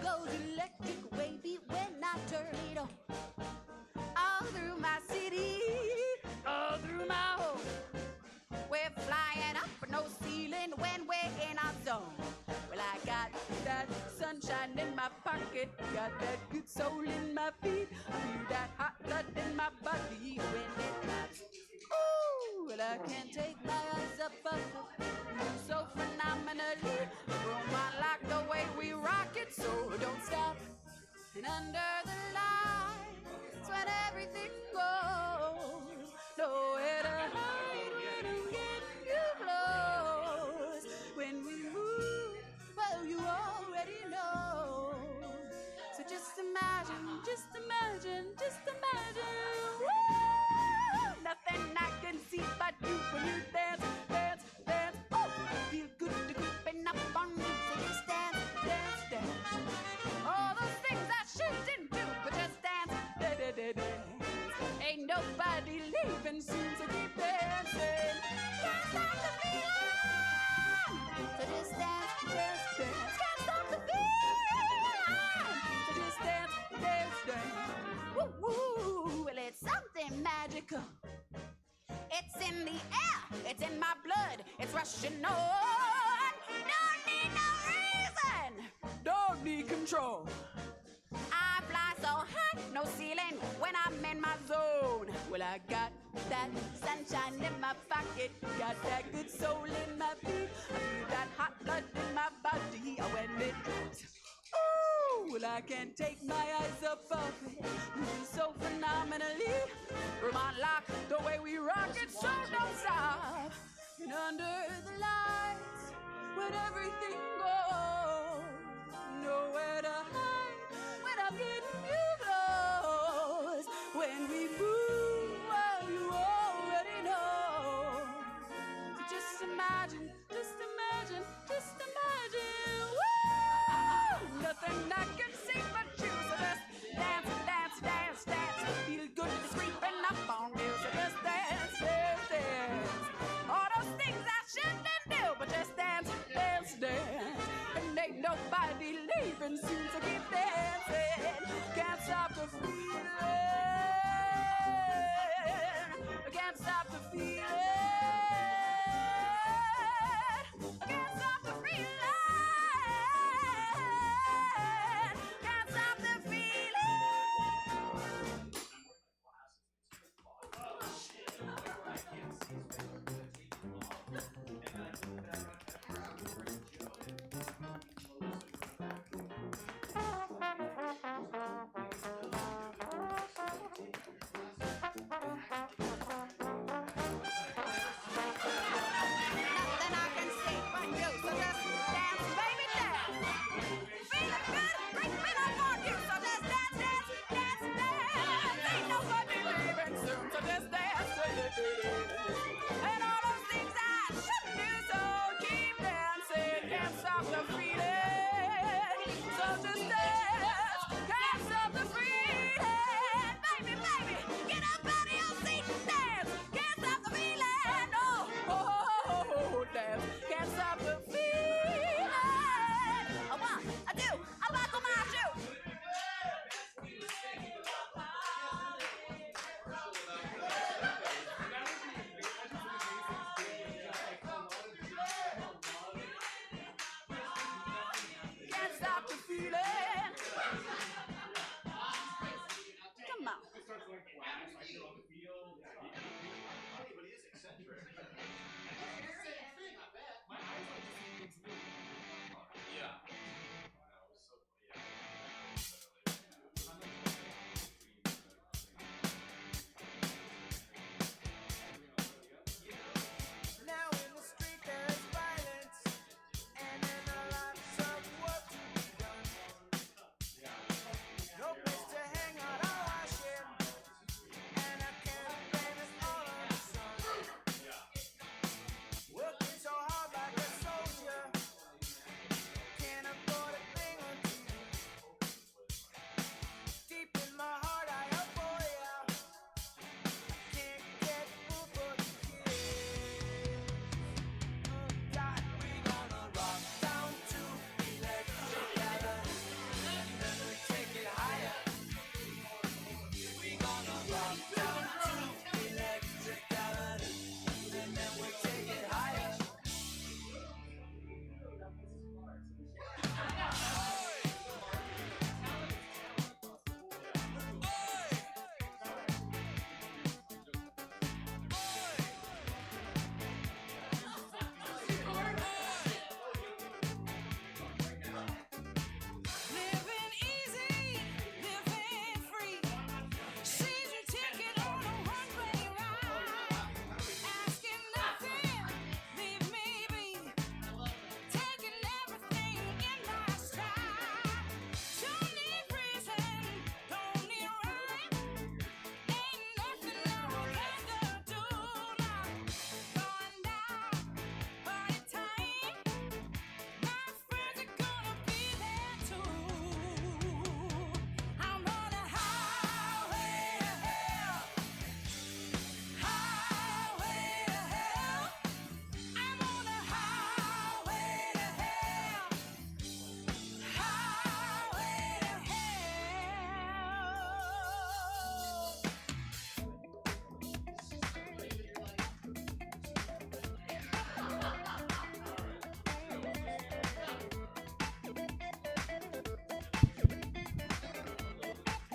goes electric wavy when I turn it on. All through my city, all through my home. We're flying up, no ceiling when we're in our zone. Well, I got that sunshine in my pocket, got that good soul in my feet. I feel that hot blood in my body when it drops. Ooh, well, I can't take my eyes up of it. So phenomenally, Roma like the way we rock it, so don't stop. And under the lights, when everything goes, nowhere to hide, when I'm getting too close. When we move, well, you already know. So just imagine, just imagine, just imagine. Woo! Nothing I can see but you when you dance, dance, dance. Oh, feel good to creeping up on you, so just dance, dance, dance. All those things I shouldn't do, but just dance, da, da, da, da. Ain't nobody leaving soon, so keep dancing. Can't stop the feeling. So just dance, dance, dance. Can't stop the feeling. So just dance, dance, dance. Woo, woo. Well, it's something magical. It's in the air, it's in my blood, it's rushing on. Don't need no reason, don't need control. I fly so high, no ceiling when I'm in my zone. Well, I got that sunshine in my pocket, got that good soul in my feet. I feel that hot blood in my body when it drops. Ooh, well, I can't take my eyes up off it, moving so phenomenally. Remind like the way we rock it, so don't stop. And under the lights, when everything goes, nowhere to hide, when I'm getting you close. When we move, well, you already know. So just imagine, just imagine, just imagine. Woo! Nothing I can see but you, so just dance, dance, dance, dance. Feel good, it's creeping up on you, so just dance, dance, dance. All those things I shouldn't do, but just dance, dance, dance. And ain't nobody leaving soon, so keep dancing. Can't stop the feeling. Can't stop the feeling. Can't stop the feeling. Can't stop the nothing I can say but you, so just dance, baby, dance. Feeling good, creeping up on you, so just dance, dance, dance, dance. Ain't nobody leaving soon, so just dance, and all those things I shouldn't do, so keep dancing. Can't stop the feeling, so just dance. Can't stop the feeling, baby, baby. Get up out of your seat and dance. Can't stop the feeling, oh, oh, oh, oh, dance. Can't stop the feeling. A one, a two, I buckle my shoe.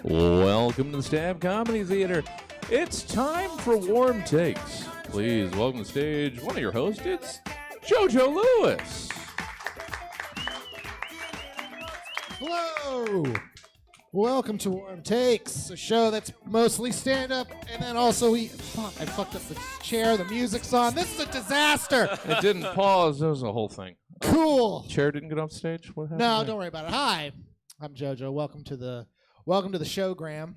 Welcome to the Stab Comedy Theater. It's time for Warm Takes. Please welcome to the stage one of your hosts. It's JoJo Lewis. Hello. Welcome to Warm Takes, a show that's mostly stand-up, and then also I fucked up the chair, the music's on. This is a disaster. It didn't pause. It was a whole thing. Cool. Chair didn't get off stage? What happened? No, there? don't worry about it. Hi, I'm JoJo. Welcome to the show, Graham.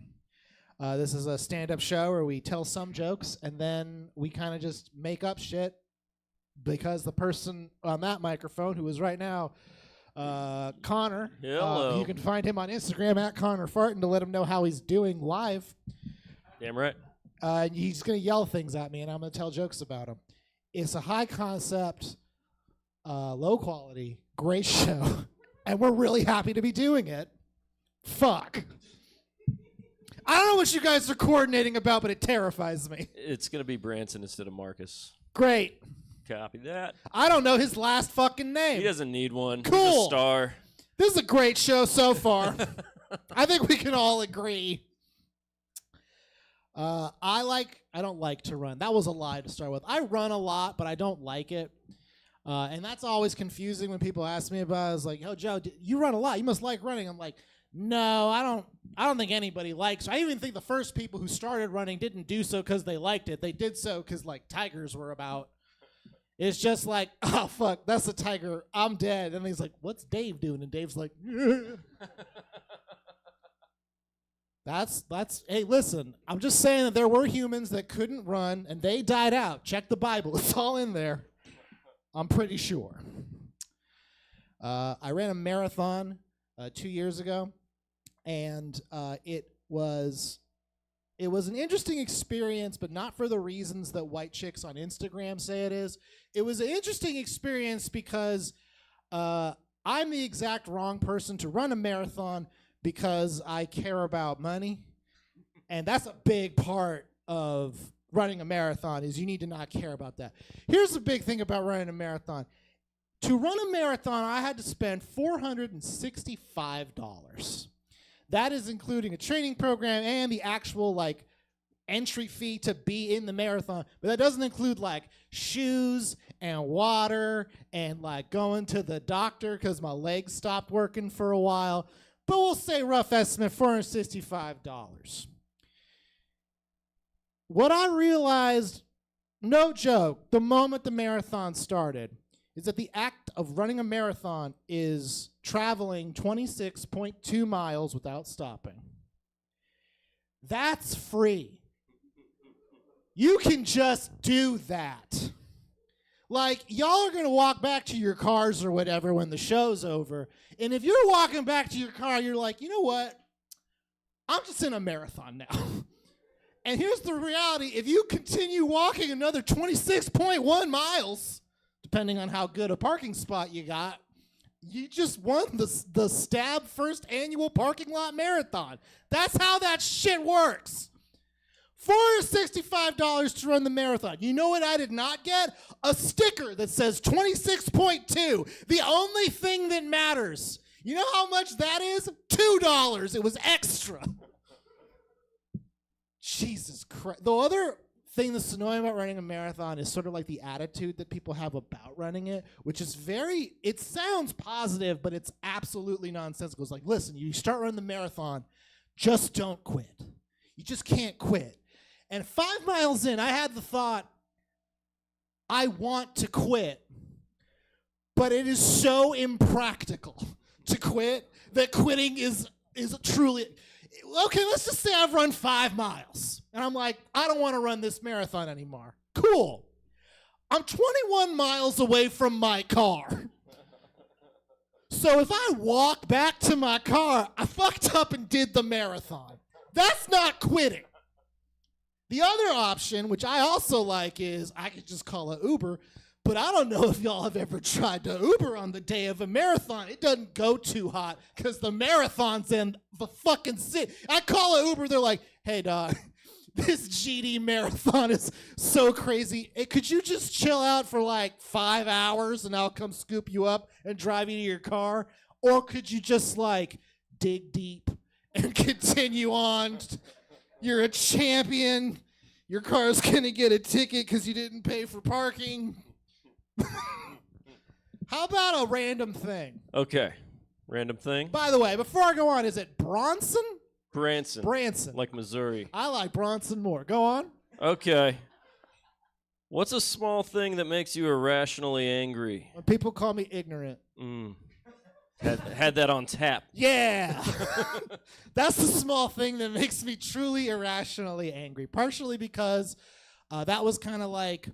This is a stand-up show where we tell some jokes, and then we kind of just make up shit because the person on that microphone, who is right now Connor. Hello. You can find him on Instagram at Connor Fartin to let him know how he's doing live. Damn right. He's going to yell things at me, and I'm going to tell jokes about him. It's a high concept, low quality, great show, and we're really happy to be doing it. Fuck. I don't know what you guys are coordinating about, but it terrifies me. It's going to be Branson instead of Marcus. Great. Copy that. I don't know his last fucking name. He doesn't need one. Cool. He's a star. This is a great show so far. I think we can all agree. I don't like to run. That was a lie to start with. I run a lot, but I don't like it. And that's always confusing when people ask me about it. It's like, oh, Joe, you run a lot. You must like running. I'm like, no, I don't think anybody likes. I even think the first people who started running didn't do so because they liked it. They did so because like tigers were about. It's just like, oh fuck, that's a tiger. I'm dead. And he's like, what's Dave doing? And Dave's like, that's. Hey, listen, I'm just saying that there were humans that couldn't run and they died out. Check the Bible. It's all in there. I'm pretty sure. I ran a marathon 2 years ago. And it was an interesting experience, but not for the reasons that white chicks on Instagram say it is. It was an interesting experience because I'm the exact wrong person to run a marathon because I care about money. And that's a big part of running a marathon is you need to not care about that. Here's the big thing about running a marathon. To run a marathon, I had to spend $465. That is including a training program and the actual like entry fee to be in the marathon. But that doesn't include like shoes and water and like going to the doctor because my legs stopped working for a while. But we'll say rough estimate, $465. What I realized, no joke, the moment the marathon started, is that the act of running a marathon is traveling 26.2 miles without stopping. That's free. You can just do that. Like, y'all are going to walk back to your cars or whatever when the show's over, and if you're walking back to your car, you're like, you know what? I'm just in a marathon now. And here's the reality. If you continue walking another 26.1 miles, depending on how good a parking spot you got, you just won the Stab First Annual Parking Lot Marathon. That's how that shit works. $465 to run the marathon. You know what I did not get? A sticker that says 26.2, the only thing that matters. You know how much that is? $2. It was extra. Jesus Christ. The other thing that's annoying about running a marathon is sort of like the attitude that people have about running it, which is it sounds positive, but it's absolutely nonsensical. It's like, listen, you start running the marathon, just don't quit. You just can't quit. And 5 miles in, I had the thought, I want to quit, but it is so impractical to quit that quitting is truly... Okay, let's just say I've run 5 miles. And I'm like, I don't want to run this marathon anymore. Cool. I'm 21 miles away from my car. So if I walk back to my car, I fucked up and did the marathon. That's not quitting. The other option, which I also like, is I could just call an Uber. But I don't know if y'all have ever tried to Uber on the day of a marathon. It doesn't go too hot because the marathon's in the fucking city. I call an Uber, they're like, hey, dog, this GD marathon is so crazy. Hey, could you just chill out for like 5 hours and I'll come scoop you up and drive you to your car? Or could you just like dig deep and continue on. You're a champion. Your car's going to get a ticket because you didn't pay for parking. How about a random thing? Okay. Random thing. By the way, before I go on, is it Bronson? Branson. Branson. Like Missouri. I like Bronson more. Go on. Okay. What's a small thing that makes you irrationally angry? When people call me ignorant. Had that on tap. Yeah. That's the small thing that makes me truly irrationally angry. Partially because that was kind of like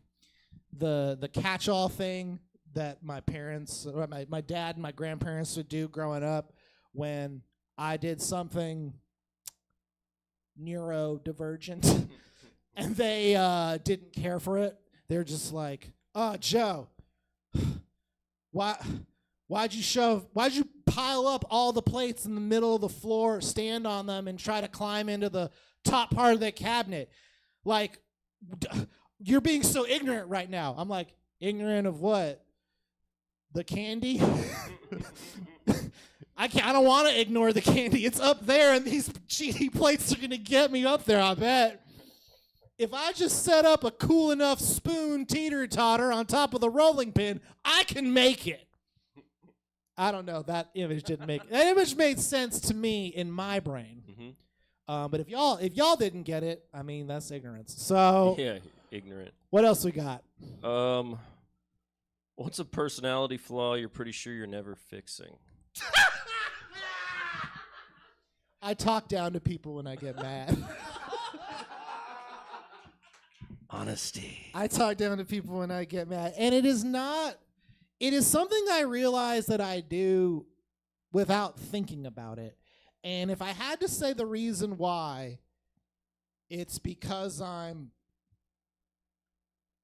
the catch-all thing that my parents, or my dad and my grandparents would do growing up when I did something neurodivergent and they didn't care for it. They're just like, "Oh, Joe, why'd you pile up all the plates in the middle of the floor, stand on them, and try to climb into the top part of the cabinet? Like, you're being so ignorant right now." I'm like, "Ignorant of what? The candy?" I don't want to ignore the candy. It's up there, and these cheaty plates are going to get me up there, I bet. If I just set up a cool enough spoon teeter-totter on top of the rolling pin, I can make it. I don't know. That image made sense to me in my brain. Mm-hmm. But if y'all didn't get it, I mean, that's ignorance. So Yeah, ignorant. what else we got? What's a personality flaw you're pretty sure you're never fixing? I talk down to people when I get mad. Honesty. I talk down to people when I get mad. And it is something I realize that I do without thinking about it. And if I had to say the reason why, it's because I'm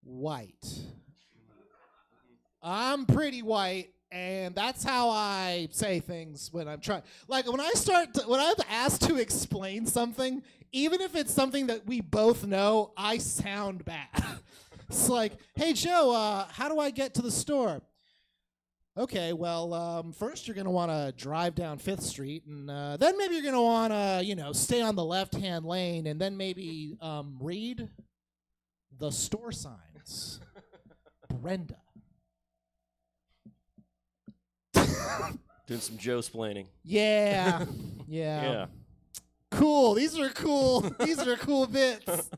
white. I'm pretty white, and that's how I say things when I'm trying. Like when I'm asked to explain something, even if it's something that we both know, I sound bad. It's like, "Hey, Joe, how do I get to the store?" Okay, well, first you're going to want to drive down 5th Street, and then maybe you're going to want to, stay on the left-hand lane, and then maybe read the store signs. Brenda. Doing some Joe-splaining. Yeah. Yeah. Cool. These are cool. These are cool bits.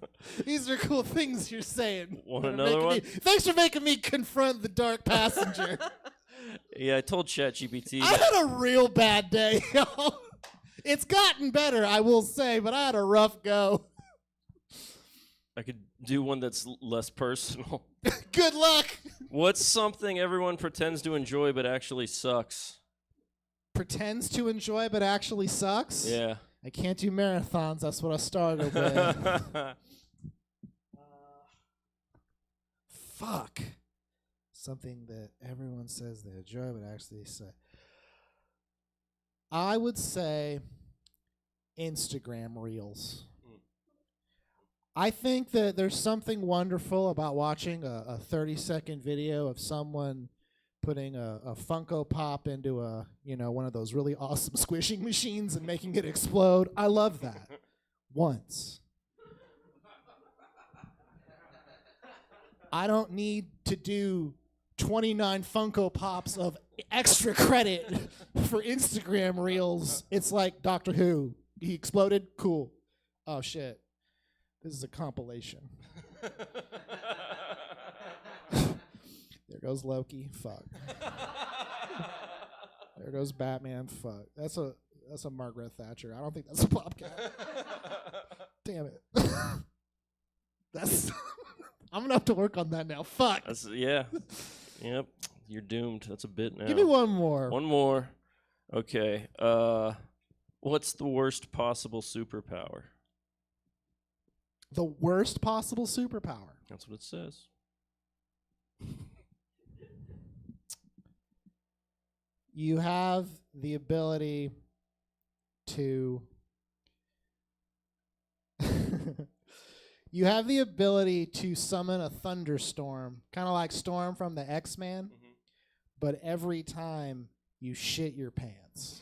These are cool things you're saying. Want another one? Thanks for making me confront the dark passenger. Yeah, I told ChatGPT. I had a real bad day. It's gotten better, I will say, but I had a rough go. I could do one that's less personal. Good luck. What's something everyone pretends to enjoy but actually sucks? Pretends to enjoy but actually sucks? Yeah. I can't do marathons. That's what I started with. Fuck. Something that everyone says they enjoy but actually suck. I would say Instagram Reels. I think that there's something wonderful about watching a 30-second video of someone putting a Funko Pop into one of those really awesome squishing machines and making it explode. I love that. Once. I don't need to do 29 Funko Pops of extra credit for Instagram Reels. It's like Doctor Who. He exploded? Cool. Oh, shit. This is a compilation. There goes Loki. Fuck. There goes Batman. Fuck. That's a Margaret Thatcher. I don't think that's a Bobcat. Damn it. That's. I'm gonna have to work on that now. Fuck. Yeah. Yep. You're doomed. That's a bit now. Give me one more. One more. Okay. What's the worst possible superpower? The worst possible superpower. That's what it says. You have the ability to summon a thunderstorm, kind of like Storm from the X-Men, but every time you shit your pants.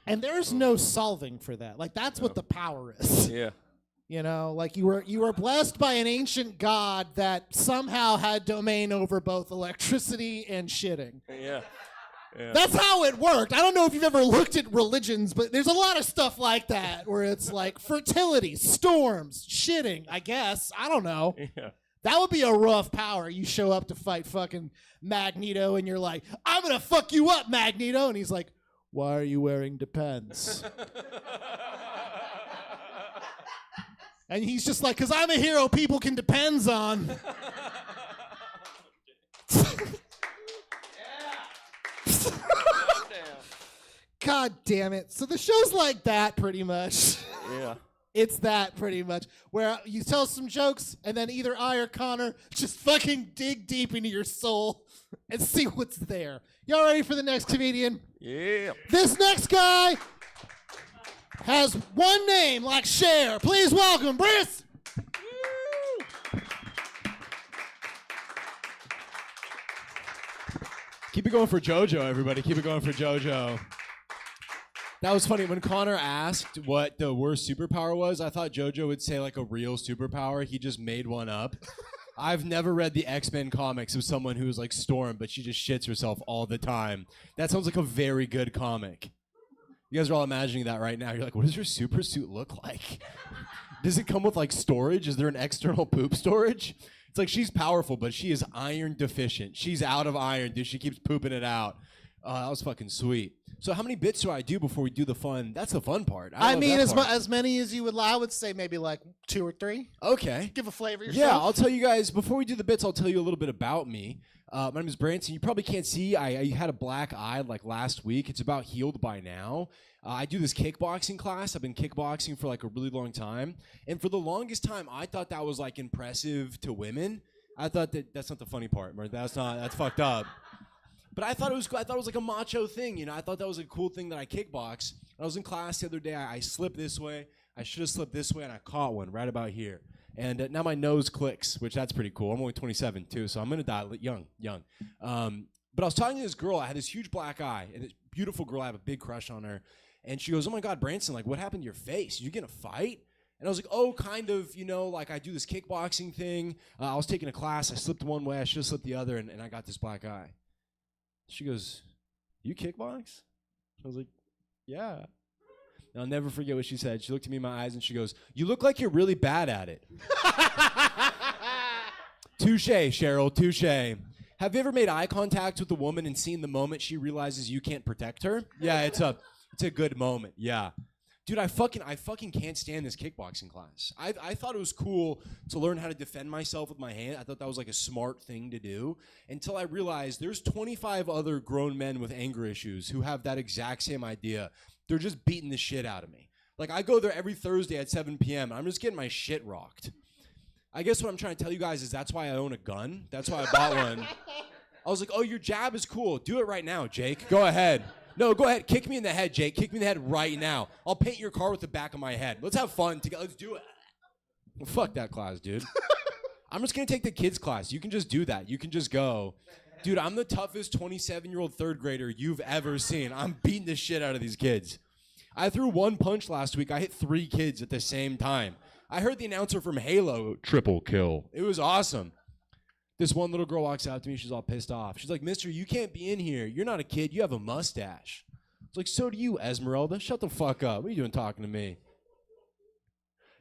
And there's no solving for that. Like that's what the power is. Yeah. You know, like you were blessed by an ancient god that somehow had domain over both electricity and shitting. Yeah. Yeah. That's how it worked. I don't know if you've ever looked at religions, but there's a lot of stuff like that where it's like fertility, storms, shitting, I guess. I don't know. Yeah. That would be a rough power. You show up to fight fucking Magneto and you're like, I'm going to fuck you up, Magneto. And he's like, why are you wearing Depends? And he's just like, because I'm a hero people can depends on. God damn it. So the show's like that pretty much. Yeah. It's that pretty much. Where you tell some jokes and then either I or Connor just fucking dig deep into your soul and see what's there. Y'all ready for the next comedian? Yeah. This next guy has one name like Cher. Please welcome Briss. Keep it going for JoJo, everybody. Keep it going for JoJo. That was funny. When Connor asked what the worst superpower was, I thought JoJo would say like a real superpower. He just made one up. I've never read the X-Men comics of someone who's like Storm, but she just shits herself all the time. That sounds like a very good comic. You guys are all imagining that right now. You're like, what does your super suit look like? Does it come with like storage? Is there an external poop storage? It's like she's powerful, but she is iron deficient. She's out of iron, dude. She keeps pooping it out. That was fucking sweet. So how many bits do I do before we do the fun? That's the fun part. I love mean, that part. as many as you would allow. I would say maybe like 2 or 3. Okay. Give a flavor Yeah, yourself. I'll tell you guys, before we do the bits, I'll tell you a little bit about me. My name is Branson. You probably can't see. I had a black eye like last week. It's about healed by now. I do this kickboxing class. I've been kickboxing for like a really long time. And for the longest time, I thought that was like impressive to women. I thought that's not the funny part, right? That's fucked up. But I thought it was like a macho thing, you know. I thought that was a cool thing that I kickbox. I was in class the other day. I slipped this way. I should have slipped this way, and I caught one right about here. And now my nose clicks, which that's pretty cool. I'm only 27 too, so I'm gonna die young. But I was talking to this girl. I had this huge black eye, and this beautiful girl. I have a big crush on her. And she goes, "Oh my God, Branson! Like, what happened to your face? Did you get in a fight?" And I was like, "Oh, kind of. You know, like I do this kickboxing thing. I was taking a class. I slipped one way. I should have slipped the other, and I got this black eye." She goes, "You kickbox?" I was like, "Yeah." And I'll never forget what she said. She looked at me in my eyes and she goes, "You look like you're really bad at it." Touche, Cheryl, touche. Have you ever made eye contact with a woman and seen the moment she realizes you can't protect her? Yeah, it's a good moment. Yeah. Dude, I fucking can't stand this kickboxing class. I thought it was cool to learn how to defend myself with my hand. I thought that was like a smart thing to do until I realized there's 25 other grown men with anger issues who have that exact same idea. They're just beating the shit out of me. Like I go there every Thursday at 7 p.m. I'm just getting my shit rocked. I guess what I'm trying to tell you guys is that's why I own a gun. That's why I bought one. I was like, "Oh, your jab is cool. Do it right now, Jake. Go ahead." No, go ahead. Kick me in the head, Jake. Kick me in the head right now. I'll paint your car with the back of my head. Let's have fun together. Let's do it. Well, fuck that class, dude. I'm just going to take the kids class. You can just do that. You can just go. Dude, I'm the toughest 27-year-old third grader you've ever seen. I'm beating the shit out of these kids. I threw one punch last week. I hit 3 kids at the same time. I heard the announcer from Halo, "Triple kill." It was awesome. This one little girl walks out to me. She's all pissed off. She's like, "Mister, you can't be in here. You're not a kid. You have a mustache." It's like, "So do you, Esmeralda. Shut the fuck up. What are you doing talking to me?"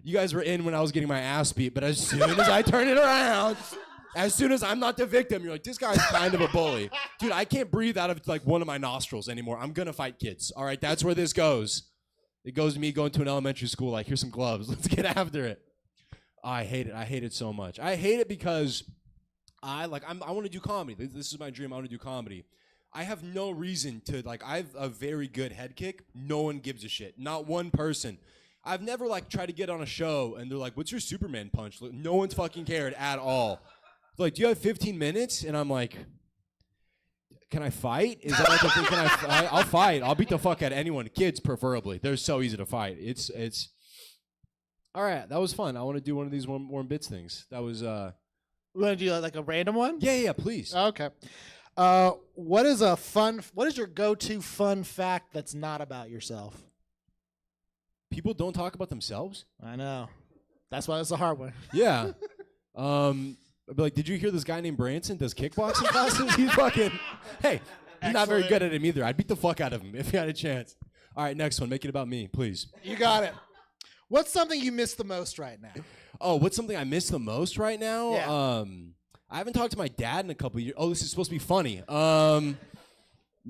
You guys were in when I was getting my ass beat, but as soon as I turn it around, as soon as I'm not the victim, you're like, "This guy's kind of a bully." Dude, I can't breathe out of like one of my nostrils anymore. I'm going to fight kids. All right, that's where this goes. It goes to me going to an elementary school like, "Here's some gloves. Let's get after it." I hate it. I hate it so much. I hate it because I want to do comedy. This is my dream. I want to do comedy. I have no reason to, like, I have a very good head kick. No one gives a shit. Not one person. I've never, like, tried to get on a show and they're like, "What's your Superman punch?" No one's fucking cared at all. They're like, "Do you have 15 minutes? And I'm like, "Can I fight? Is that like a thing? Can I fight? I'll fight. I'll beat the fuck out of anyone. Kids, preferably. They're so easy to fight. It's all right. That was fun. I want to do one of these warm bits things. That was, You want to do like a random one? yeah, please. Okay. What is your go-to fun fact that's not about yourself? People don't talk about themselves? I know. That's why it's a hard one. Yeah. I'd be like, did you hear this guy named Branson does kickboxing classes? He's fucking, hey, he's not very good at him either. I'd beat the fuck out of him if he had a chance. All right, next one. Make it about me, please. You got it. What's something you miss the most right now? Oh, what's something I miss the most right now? Yeah. I haven't talked to my dad in a couple years. Oh, this is supposed to be funny.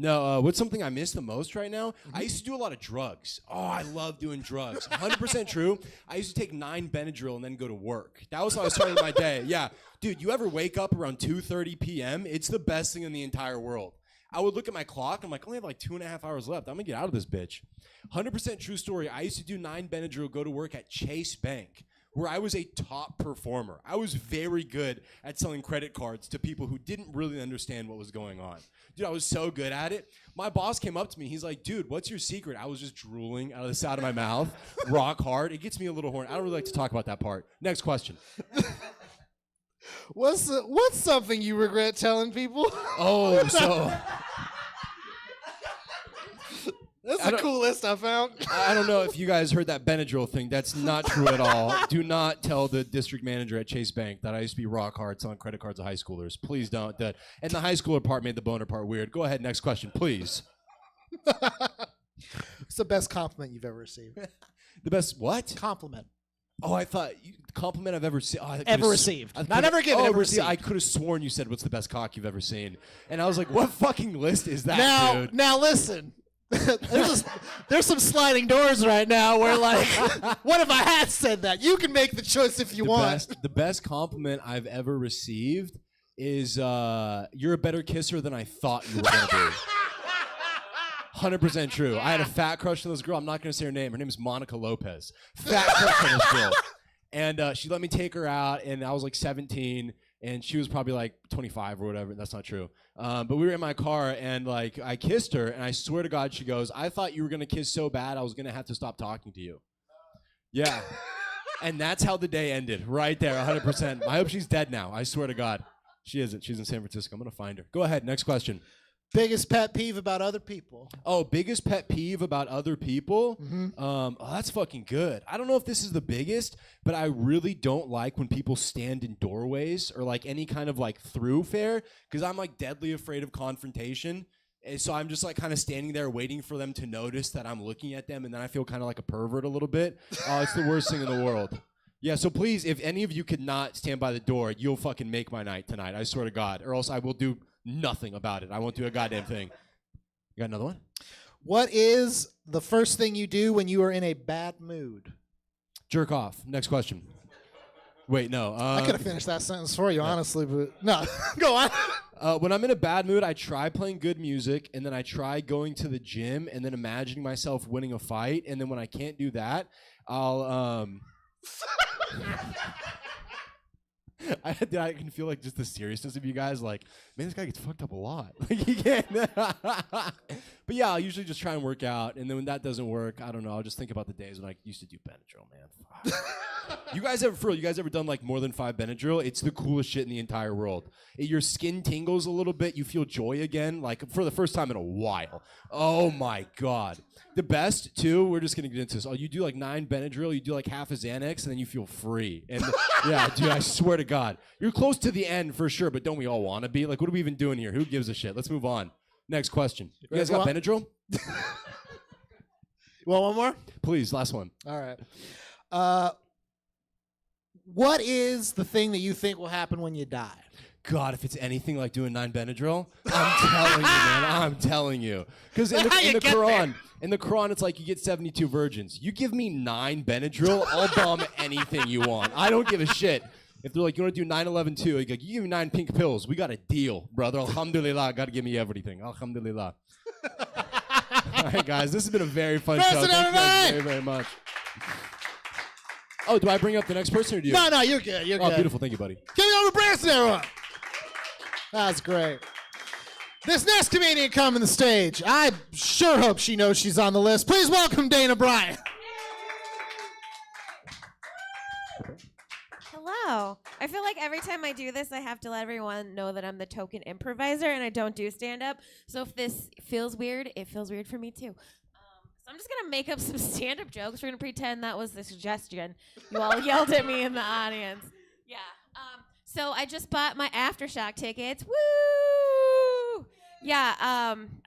No, what's something I miss the most right now? I used to do a lot of drugs. Oh, I love doing drugs. 100% true. I used to take 9 Benadryl and then go to work. That was how I started my day. Yeah. Dude, you ever wake up around 2:30 p.m.? It's the best thing in the entire world. I would look at my clock. I'm like, I only have like 2.5 hours left. I'm going to get out of this bitch. 100% true story. I used to do 9 Benadryl, go to work at Chase Bank, where I was a top performer. I was very good at selling credit cards to people who didn't really understand what was going on. Dude, I was so good at it. My boss came up to me. He's like, dude, what's your secret? I was just drooling out of the side of my mouth, rock hard. It gets me a little horny. I don't really like to talk about that part. Next question. What's something you regret telling people? Oh, so... That's the coolest I found. I don't know if you guys heard that Benadryl thing. That's not true at all. Do not tell the district manager at Chase Bank that I used to be rock hard selling credit cards to high schoolers. Please don't. And the high schooler part made the boner part weird. Go ahead, next question, please. What's the best compliment you've ever received? The best what? Compliment. Oh, I thought compliment I've ever seen. Oh, Ever received. Not ever given, ever received. I could have sworn you said, what's the best cock you've ever seen? And I was like, what fucking list is that, dude? Now listen. There's some sliding doors right now where, like, what if I had said that? You can make the choice if you want. The best compliment I've ever received is you're a better kisser than I thought you were going to be. 100% true. I had a fat crush on this girl. I'm not going to say her name. Her name is Monica Lopez. Fat crush on this girl. And she let me take her out, and I was like 17, and she was probably like 25 or whatever. That's not true. But we were in my car, and like I kissed her, and I swear to God, she goes, I thought you were going to kiss so bad I was going to have to stop talking to you. Yeah. And that's how the day ended, right there, 100%. I hope she's dead now. I swear to God. She isn't. She's in San Francisco. I'm going to find her. Go ahead. Next question. Biggest pet peeve about other people? Oh, biggest pet peeve about other people? Mm-hmm. Oh, that's fucking good. I don't know if this is the biggest, but I really don't like when people stand in doorways or like any kind of like thoroughfare because I'm like deadly afraid of confrontation. And so I'm just like kind of standing there waiting for them to notice that I'm looking at them, and then I feel kind of like a pervert a little bit. Oh, it's the worst thing in the world. Yeah, so please, if any of you could not stand by the door, you'll fucking make my night tonight. I swear to God. Or else I will do nothing about it. I won't do a goddamn thing. You got another one? What is the first thing you do when you are in a bad mood? Jerk off. Next question. Wait, no. I could have finished that sentence for you, honestly, but no. Go on. When I'm in a bad mood, I try playing good music, and then I try going to the gym, and then imagining myself winning a fight, and then when I can't do that, I'll I can feel like just the seriousness of you guys. Like, man, this guy gets fucked up a lot. Like, he can't. But yeah, I'll usually just try and work out, and then when that doesn't work, I don't know. I'll just think about the days when I used to do Benadryl, man. You guys ever done like more than 5 Benadryl? It's the coolest shit in the entire world. Your skin tingles a little bit. You feel joy again, like for the first time in a while. Oh my God. The best too. We're just gonna get into this. Oh, you do like 9 Benadryl. You do like half a Xanax, and then you feel free. And yeah, dude, I swear to God, you're close to the end for sure. But don't we all want to be? Like, what are we even doing here? Who gives a shit? Let's move on. Next question. You guys got Benadryl? You want one more? Please, last one. All right. What is the thing that you think will happen when you die? God, if it's anything like doing 9 Benadryl, I'm telling you, man. I'm telling you. Because in the Quran, it's like you get 72 virgins. You give me 9 Benadryl, I'll bomb anything you want. I don't give a shit. If they're like, you want to do 9/11 too? You give me 9 pink pills. We got a deal, brother. Alhamdulillah. Got to give me everything. Alhamdulillah. All right, guys. This has been a very fun show. Thank you guys very, very much. Oh, do I bring up the next person or do you? No, you're good. You're good. Oh, beautiful. Thank you, buddy. Give me over Branson, everyone. That's great. This next comedian coming to the stage, I sure hope she knows she's on the list. Please welcome Dana Bryant. Hello. I feel like every time I do this, I have to let everyone know that I'm the token improviser and I don't do stand-up. So if this feels weird, it feels weird for me too. So I'm just going to make up some stand-up jokes. We're going to pretend that was the suggestion. You all yelled at me in the audience. Yeah. So I just bought my Aftershock tickets. Woo! Yeah,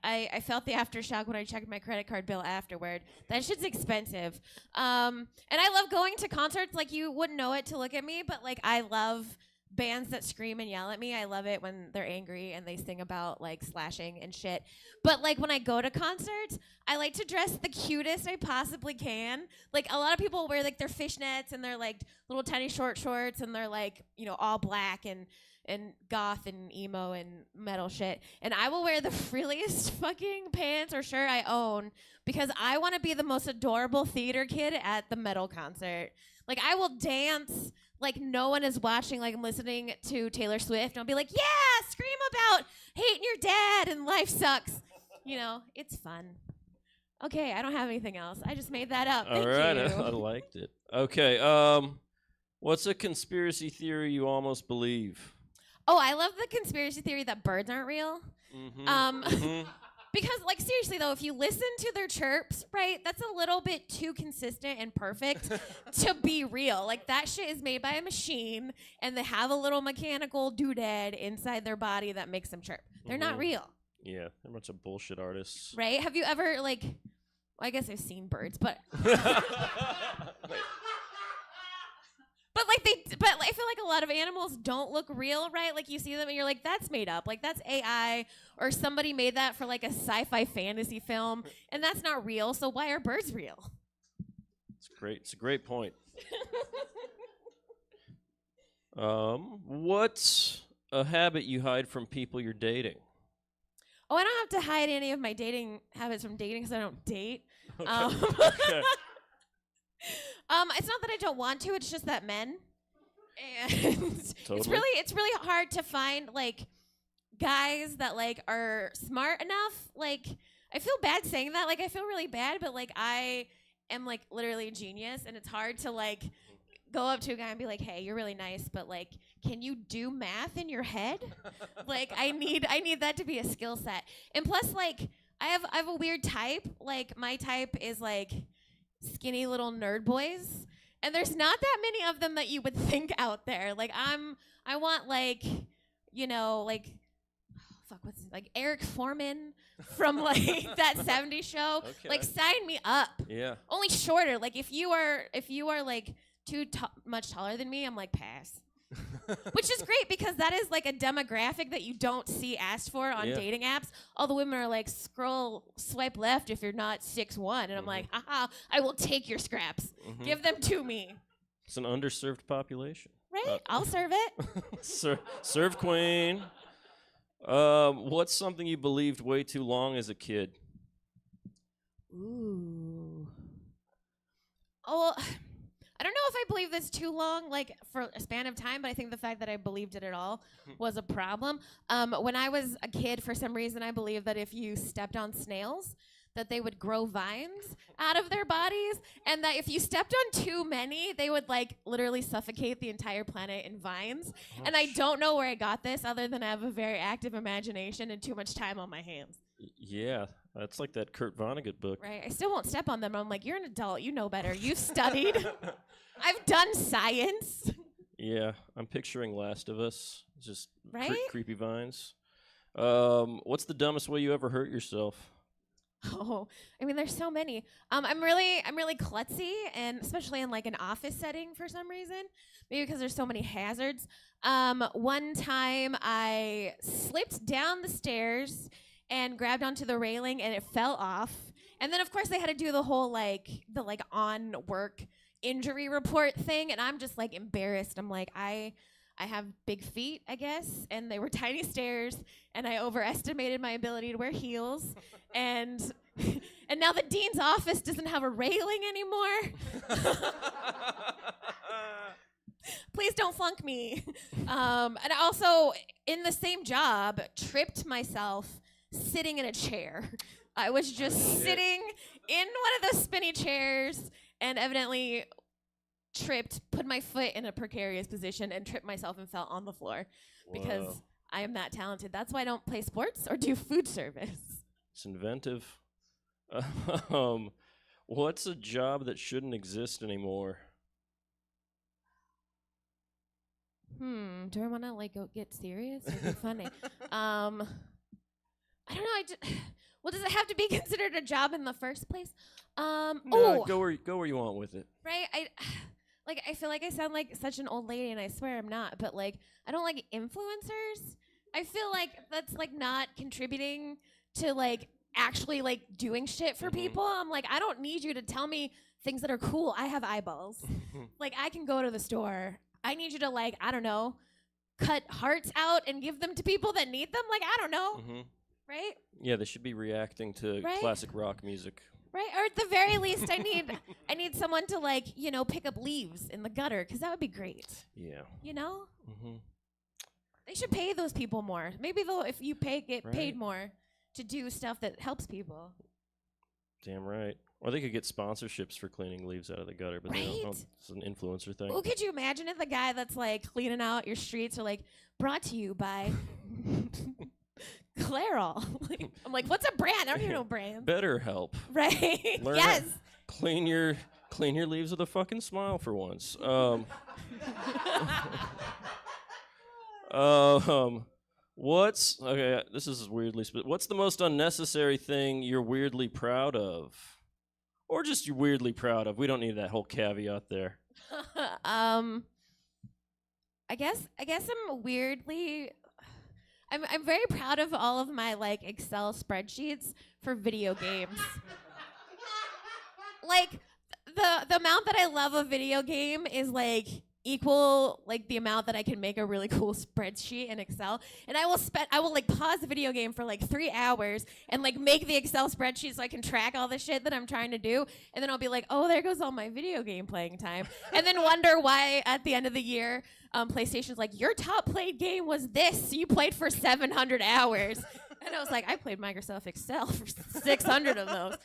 I felt the aftershock when I checked my credit card bill afterward. That shit's expensive. And I love going to concerts. Like, you wouldn't know it to look at me, but, like, I love bands that scream and yell at me. I love it when they're angry and they sing about, like, slashing and shit. But, like, when I go to concerts, I like to dress the cutest I possibly can. Like, a lot of people wear, like, their fishnets and their, like, little tiny short shorts and they're, like, you know, all black and goth and emo and metal shit. And I will wear the frilliest fucking pants or shirt I own because I want to be the most adorable theater kid at the metal concert. Like, I will dance like no one is watching, like I'm listening to Taylor Swift, and I'll be like, yeah, scream about hating your dad and life sucks. You know, it's fun. Okay, I don't have anything else. I just made that up. All Thank right, you. I liked it. Okay, what's a conspiracy theory you almost believe? Oh, I love the conspiracy theory that birds aren't real. Mm-hmm. Because, like, seriously, though, if you listen to their chirps, right, that's a little bit too consistent and perfect to be real. Like, that shit is made by a machine, and they have a little mechanical doodad inside their body that makes them chirp. They're not real, Yeah, they're a bunch of bullshit artists. right? Have you ever, like, well, I guess I've seen birds, but... But I feel like a lot of animals don't look real, right? Like, you see them and you're like, that's made up. Like, that's AI, or somebody made that for like a sci-fi fantasy film, and that's not real. So why are birds real? It's great. It's a great point. What's a habit you hide from people you're dating? Oh, I don't have to hide any of my dating habits from dating because I don't date. Okay. Okay. It's not that I don't want to. It's just that men, and Totally. it's really hard to find like guys that like are smart enough. Like, I feel bad saying that. Like, I feel really bad, but like I am like literally a genius, and it's hard to like go up to a guy and be like, "Hey, you're really nice, but like, can you do math in your head?" Like, I need that to be a skill set. And plus, like, I have a weird type. Like, my type is like skinny little nerd boys, and there's not that many of them that you would think out there. Like, I want like, you know, like, what's like Eric Foreman from like that 70s show. Okay. Like, sign me up. Yeah. Only shorter. Like, if you are like too much taller than me, I'm like, pass. Which is great because that is like a demographic that you don't see asked for on Yeah. dating apps. All the women are like, swipe left if you're not 6'1", and I'm like, haha, I will take your scraps. Give them to me. It's an underserved population. Right? I'll serve it. Serve queen. What's something you believed way too long as a kid? Ooh. Oh, I don't know if I believe this too long, like for a span of time, but I think the fact that I believed it at all was a problem. When I was a kid, for some reason, I believed that if you stepped on snails, that they would grow vines out of their bodies, and that if you stepped on too many, they would like literally suffocate the entire planet in vines. And I don't know where I got this other than I have a very active imagination and too much time on my hands. Yeah, that's like that Kurt Vonnegut book. Right? I still won't step on them. I'm like, you're an adult. You know better. You've studied. I've done science. Yeah, I'm picturing Last of Us. Just Right? creepy vines. What's the dumbest way you ever hurt yourself? Oh, I mean, there's so many. I'm really klutzy, and especially in like an office setting for some reason. Maybe because there's so many hazards. One time I slipped down the stairs and grabbed onto the railing, and it fell off. And then of course they had to do the whole like on work injury report thing, and I'm just like embarrassed. I'm like, I have big feet, I guess, and they were tiny stairs, and I overestimated my ability to wear heels, and now the dean's office doesn't have a railing anymore. Please don't flunk me. And I also, in the same job, tripped myself sitting in a chair. I was just sitting in one of those spinny chairs, and evidently tripped, put my foot in a precarious position, and tripped myself and fell on the floor because Whoa. I am that talented. That's why I don't play sports or do food service. It's inventive. What's a job that shouldn't exist anymore? Do I want to like go get serious or be funny? I don't know. Well, does it have to be considered a job in the first place? No, go where you want with it. Right. I feel like I sound like such an old lady, and I swear I'm not. But like, I don't like influencers. I feel like that's like not contributing to like actually like doing shit for people. I'm like, I don't need you to tell me things that are cool. I have eyeballs. Like, I can go to the store. I need you to like, I don't know, cut hearts out and give them to people that need them. Like, I don't know. Right? Yeah, they should be reacting to Right? classic rock music. Right? Or at the very least, I need someone to like, pick up leaves in the gutter, because that would be great. Yeah. You know? They should pay those people more. Maybe they'll, if you get Right. paid more to do stuff that helps people. Damn right. Or they could get sponsorships for cleaning leaves out of the gutter, but they don't. Right? It's an influencer thing. Well, could you imagine if the guy that's like cleaning out your streets are like, brought to you by Clairol? I'm like, what's a brand? I don't even know brand. Better help. Right? Learn Yes. how- Clean your leaves with a fucking smile for once. What's okay? This is weirdly specific. What's the most unnecessary thing you're weirdly proud of, or just you're weirdly proud of? We don't need that whole caveat there. I guess I'm weirdly. I'm very proud of all of my like Excel spreadsheets for video games. Like the amount that I love a video game is like equal like the amount that I can make a really cool spreadsheet in Excel. And I will like pause the video game for like 3 hours and like make the Excel spreadsheet so I can track all the shit that I'm trying to do. And then I'll be like, oh, there goes all my video game playing time. And then wonder why at the end of the year, PlayStation's like, your top played game was this. You played for 700 hours. And I was like, I played Microsoft Excel for 600 of those.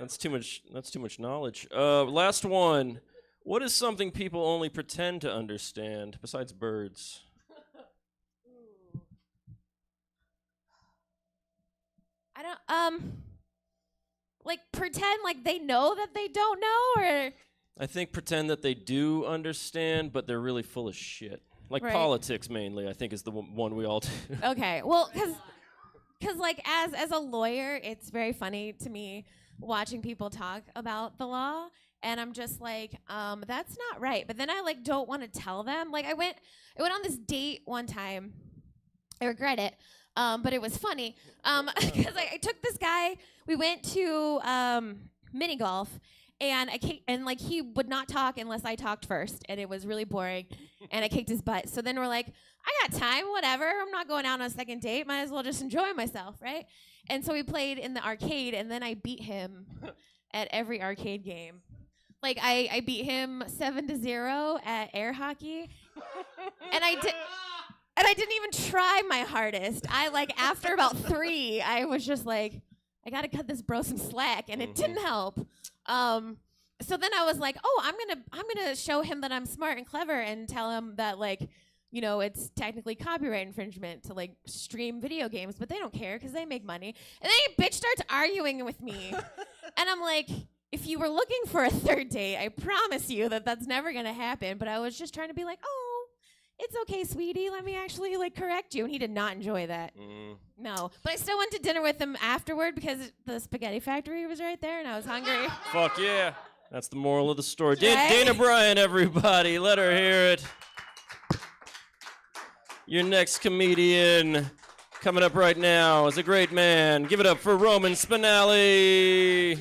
That's too much knowledge. Last one. What is something people only pretend to understand besides birds? I don't like pretend like they know that they don't know, or I think pretend that they do understand, but they're really full of shit. Like Right. politics mainly, I think is the one we all do. okay. Well, because like as a lawyer, it's very funny to me watching people talk about the law, and I'm just like, that's not right. But then I like don't want to tell them. Like I went on this date one time. I regret it. But it was funny because I took this guy. We went to mini golf, and like he would not talk unless I talked first, and it was really boring. And I kicked his butt. So then we're like, I got time, whatever. I'm not going out on a second date. Might as well just enjoy myself, right? And so we played in the arcade, and then I beat him at every arcade game. Like I beat him 7-0 at air hockey, and I did. And I didn't even try my hardest. I like after about 3, I was just like, I gotta cut this bro some slack, and it didn't help. So then I was like, oh, I'm gonna show him that I'm smart and clever, and tell him that like, it's technically copyright infringement to like stream video games, but they don't care because they make money. And then bitch starts arguing with me, and I'm like, if you were looking for a third date, I promise you that that's never gonna happen. But I was just trying to be like, oh. It's okay, sweetie. Let me actually like correct you. And he did not enjoy that. No. But I still went to dinner with him afterward because the spaghetti factory was right there and I was hungry. Fuck yeah. That's the moral of the story. Right? Dana Bryan, everybody. Let her hear it. Your next comedian coming up right now is a great man. Give it up for Roman Spinelli.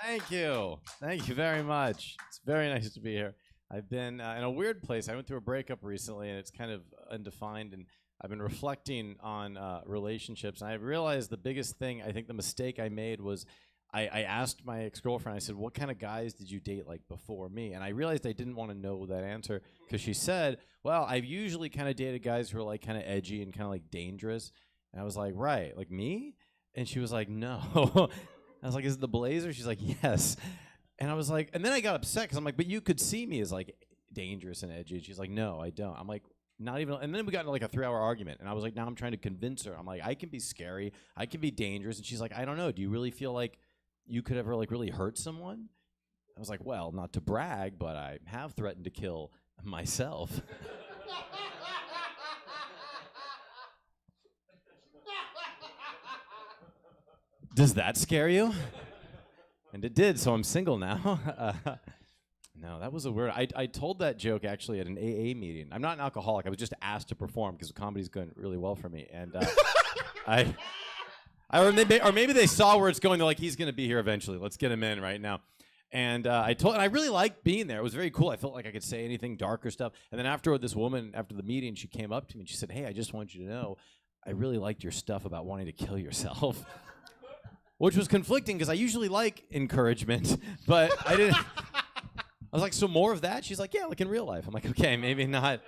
Thank you. Thank you very much. It's very nice to be here. I've been in a weird place. I went through a breakup recently, and it's kind of undefined, and I've been reflecting on relationships, and I realized the biggest thing, I think the mistake I made was I asked my ex-girlfriend, I said, what kind of guys did you date like before me? And I realized I didn't want to know that answer because she said, well, I've usually kind of dated guys who are like kind of edgy and kind of like dangerous. And I was like, right, like me? And she was like, no. I was like, is it the blazer? She's like, yes. And I was like, and then I got upset because I'm like, but you could see me as like dangerous and edgy. She's like, no, I don't. I'm like, not even. And then we got into like a 3-hour argument, and I was like, now I'm trying to convince her. I'm like, I can be scary, I can be dangerous, and she's like, I don't know. Do you really feel like you could ever like really hurt someone? I was like, well, not to brag, but I have threatened to kill myself. Does that scare you? And it did, so I'm single now. No, that was a weird. I told that joke actually at an AA meeting. I'm not an alcoholic. I was just asked to perform because comedy's going really well for me. And or maybe they saw where it's going. They're like, he's going to be here eventually. Let's get him in right now. And I really liked being there. It was very cool. I felt like I could say anything, darker stuff. And then afterward, this woman, after the meeting, she came up to me and she said, hey, I just want you to know, I really liked your stuff about wanting to kill yourself. Which was conflicting because I usually like encouragement, but I didn't. I was like, so more of that? She's like, yeah, like in real life. I'm like, okay, maybe not.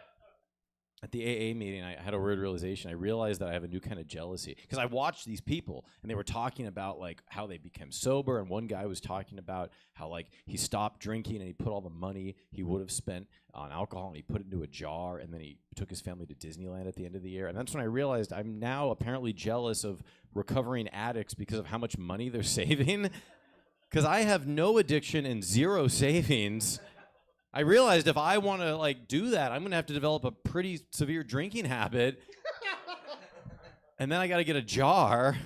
At the AA meeting, I had a weird realization. I realized that I have a new kind of jealousy because I watched these people and they were talking about like how they became sober, and one guy was talking about how like he stopped drinking and he put all the money he would have spent on alcohol and he put it into a jar, and then he took his family to Disneyland at the end of the year. And that's when I realized I'm now apparently jealous of recovering addicts because of how much money they're saving. Because I have no addiction and zero savings. I realized if I want to like do that, I'm gonna have to develop a pretty severe drinking habit, and then I got to get a jar.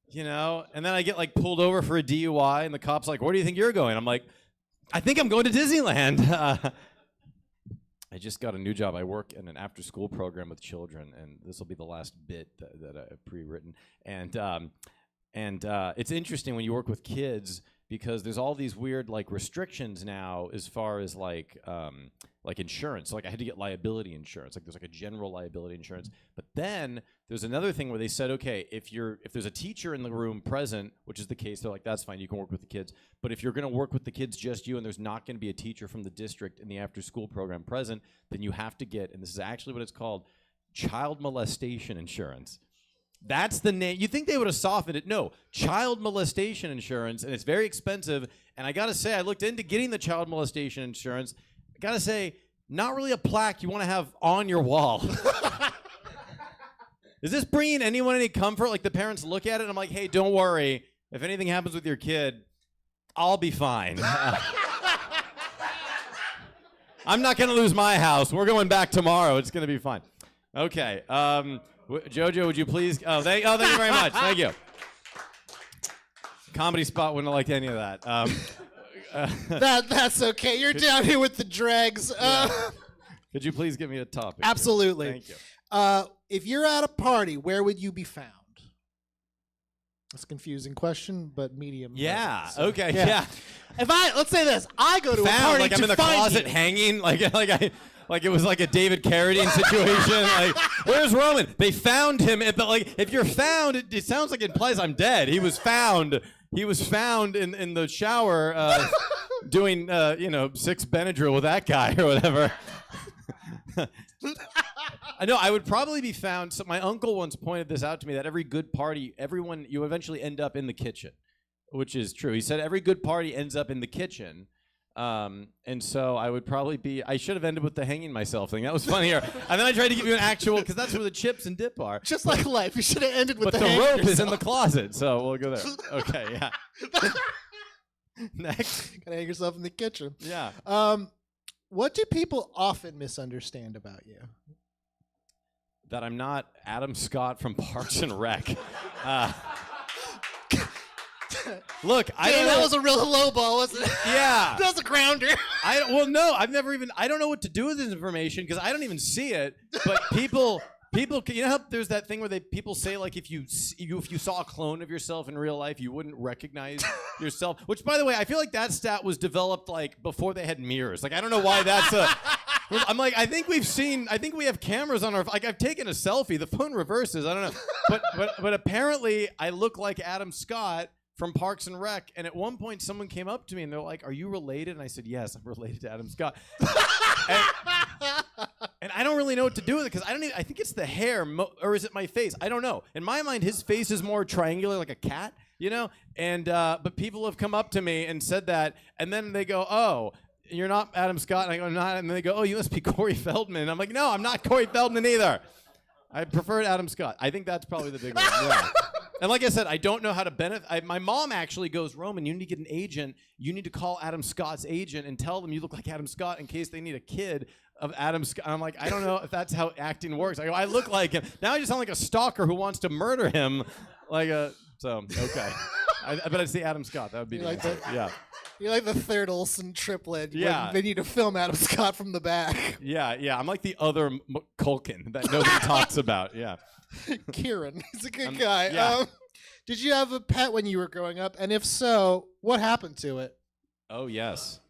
You know, and then I get like pulled over for a DUI, and the cop's like, "Where do you think you're going?" I'm like, "I think I'm going to Disneyland." I just got a new job. I work in an after-school program with children, and this will be the last bit that I've pre-written. And it's interesting when you work with kids because there's all these weird like restrictions now as far as like insurance. So, like I had to get liability insurance. Like there's like a general liability insurance. But then there's another thing where they said, okay, if there's a teacher in the room present, which is the case, they're like, that's fine, you can work with the kids. But if you're going to work with the kids just you, and there's not going to be a teacher from the district in the after-school program present, then you have to get, and this is actually what it's called, child molestation insurance. That's the name. You think they would have softened it? No, child molestation insurance, and it's very expensive. And I gotta say, I looked into getting the child molestation insurance. I gotta say, not really a plaque you want to have on your wall. Is this bringing anyone any comfort? Like the parents look at it and I'm like, hey, don't worry. If anything happens with your kid, I'll be fine. I'm not going to lose my house. We're going back tomorrow. It's going to be fine. Okay. Jojo, would you please? Thank you very much. Thank you. Comedy Spot wouldn't have liked any of that. That's okay. You're down here with the dregs. Could you please give me a topic? Absolutely. Thank you. If you're at a party, where would you be found? That's a confusing question, but medium. Yeah. So, okay. Yeah. Let's say this, I go to a party like I'm in the find closet you. hanging, like it was like a David Carradine situation. Like, where's Roman? They found him, but like if you're found, it sounds like it implies I'm dead. He was found. He was found in the shower doing 6 Benadryl with that guy or whatever. I know I would probably be found. So my uncle once pointed this out to me that every good party, you eventually end up in the kitchen, which is true. He said every good party ends up in the kitchen. And so I would probably I should have ended with the hanging myself thing. That was funnier. And then I tried to give you an actual, because that's where the chips and dip are. Just like life. You should have ended with but the rope is in the closet, so we'll go there. Okay, yeah. Next. Gotta hang yourself in the kitchen. Yeah. What do people often misunderstand about you? That I'm not Adam Scott from Parks and Rec. Look, I don't know. That was a real low ball, wasn't it? Yeah. That was a grounder. No, I don't know what to do with this information because I don't even see it. But people, you know how there's that thing where people say like if you saw a clone of yourself in real life, you wouldn't recognize yourself. Which, by the way, I feel like that stat was developed like before they had mirrors. Like I don't know why that's a. I'm like, I think we have cameras on our. Like I've taken a selfie. The phone reverses. I don't know. But apparently I look like Adam Scott from Parks and Rec. And at one point, someone came up to me and they're like, "Are you related?" And I said, "Yes, I'm related to Adam Scott." and I don't really know what to do with it because I think it's the hair or is it my face? I don't know. In my mind, his face is more triangular, like a cat, you know. And but people have come up to me and said that, and then they go, "Oh, you're not Adam Scott." And I go, "I'm not." And then they go, "Oh, you must be Corey Feldman." And I'm like, "No, I'm not Corey Feldman either. I prefer Adam Scott." I think that's probably the big one. Yeah. And like I said, I don't know how to benefit. My mom actually goes, "Roman, you need to get an agent. You need to call Adam Scott's agent and tell them you look like Adam Scott in case they need a kid of Adam Scott." And I'm like, I don't know if that's how acting works. I go, I look like him. Now I just sound like a stalker who wants to murder him. Okay. I bet I'd say Adam Scott. That would be the like answer. Yeah. You're like the third Olsen triplet. Yeah. They need to film Adam Scott from the back. Yeah. I'm like the other Culkin that nobody talks about. Yeah. Kieran. He's a good guy. yeah. Did you have a pet when you were growing up? And if so, what happened to it? Oh, yes.